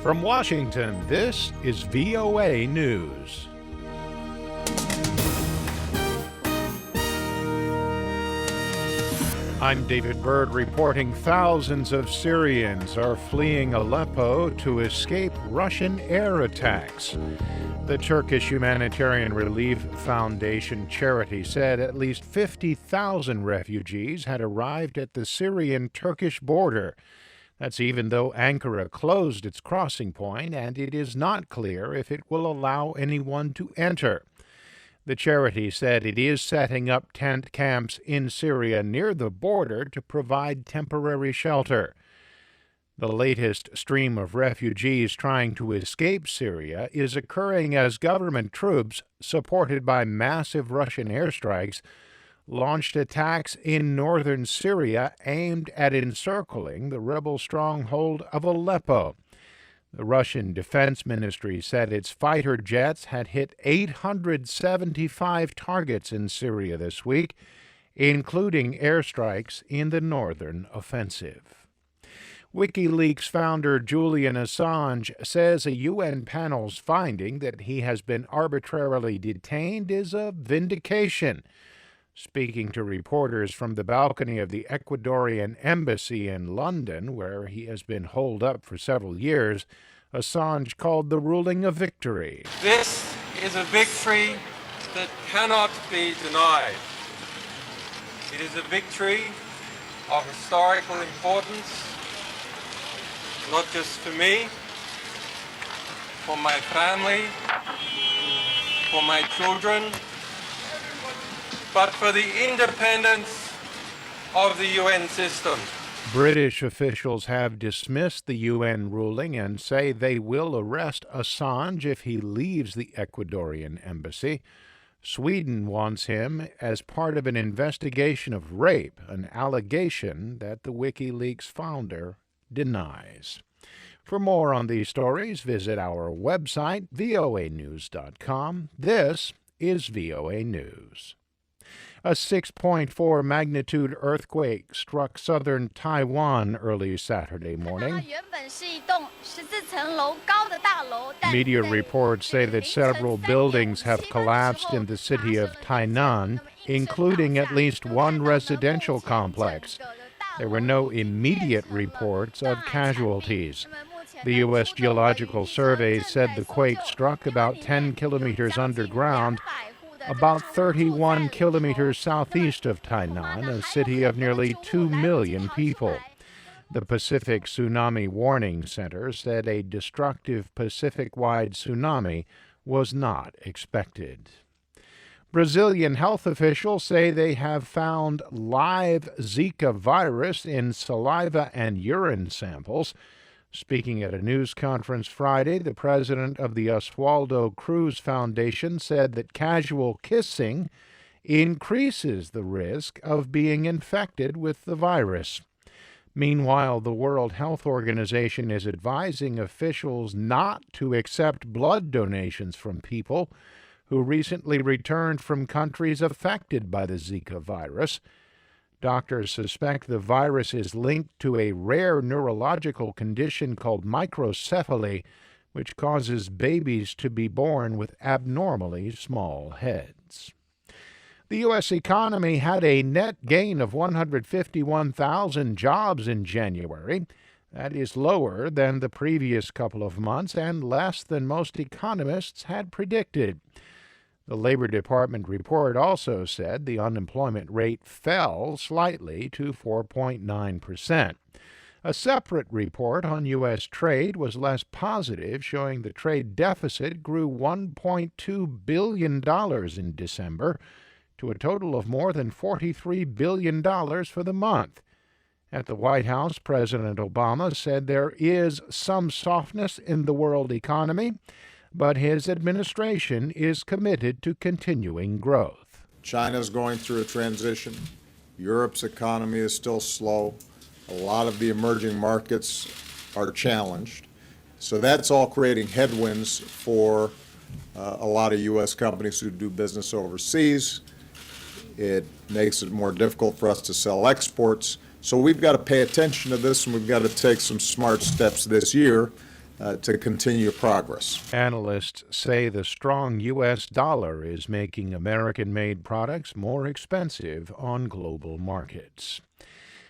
From Washington, this is VOA News. I'm David Byrd reporting thousands of Syrians are fleeing Aleppo to escape Russian air attacks. The Turkish Humanitarian Relief Foundation charity said at least 50,000 refugees had arrived at the Syrian-Turkish border. That's even though Ankara closed its crossing point, and it is not clear if it will allow anyone to enter. The charity said it is setting up tent camps in Syria near the border to provide temporary shelter. The latest stream of refugees trying to escape Syria is occurring as government troops, supported by massive Russian airstrikes, launched attacks in northern Syria aimed at encircling the rebel stronghold of Aleppo. The Russian Defense Ministry said its fighter jets had hit 875 targets in Syria this week, including airstrikes in the northern offensive. WikiLeaks founder Julian Assange says a UN panel's finding that he has been arbitrarily detained is a vindication. Speaking to reporters from the balcony of the Ecuadorian embassy in London, where he has been holed up for several years, Assange called the ruling a victory. This is a victory that cannot be denied. It is a victory of historical importance, not just for me, for my family, for my children, but for the independence of the UN system. British officials have dismissed the UN ruling and say they will arrest Assange if he leaves the Ecuadorian embassy. Sweden wants him as part of an investigation of rape, an allegation that the WikiLeaks founder denies. For more on these stories, visit our website, voanews.com. This is VOA News. A 6.4 magnitude earthquake struck southern Taiwan early Saturday morning. Media reports say that several buildings have collapsed in the city of Tainan, including at least one residential complex. There were no immediate reports of casualties. The U.S. Geological Survey said the quake struck about 10 kilometers underground, about 31 kilometers southeast of Tainan, a city of nearly 2 million people. The Pacific Tsunami Warning Center said a destructive Pacific-wide tsunami was not expected. Brazilian health officials say they have found live Zika virus in saliva and urine samples. Speaking at a news conference Friday, the president of the Oswaldo Cruz Foundation said that casual kissing increases the risk of being infected with the virus. Meanwhile, the World Health Organization is advising officials not to accept blood donations from people who recently returned from countries affected by the Zika virus. Doctors suspect the virus is linked to a rare neurological condition called microcephaly, which causes babies to be born with abnormally small heads. The U.S. economy had a net gain of 151,000 jobs in January. That is lower than the previous couple of months and less than most economists had predicted. The Labor Department report also said the unemployment rate fell slightly to 4.9%. A separate report on U.S. trade was less positive, showing the trade deficit grew $1.2 billion in December to a total of more than $43 billion for the month. At the White House, President Obama said there is some softness in the world economy, but his administration is committed to continuing growth. China's going through a transition. Europe's economy is still slow. A lot of the emerging markets are challenged. So that's all creating headwinds for a lot of U.S. companies who do business overseas. It makes it more difficult for us to sell exports. So we've got to pay attention to this, and we've got to take some smart steps this year to continue progress. Analysts say the strong U.S. dollar is making American-made products more expensive on global markets.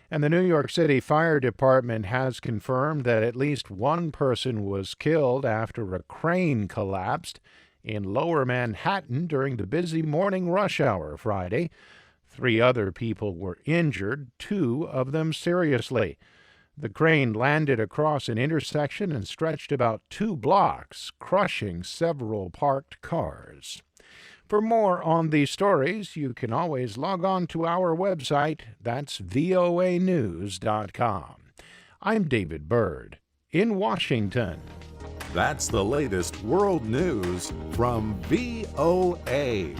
And the New York City Fire Department has confirmed that at least one person was killed after a crane collapsed in Lower Manhattan during the busy morning rush hour Friday. 3 other people were injured, 2 of them seriously. The crane landed across an intersection and stretched about 2 blocks, crushing several parked cars. For more on these stories, you can always log on to our website. That's voanews.com. I'm David Byrd in Washington. That's the latest world news from VOA.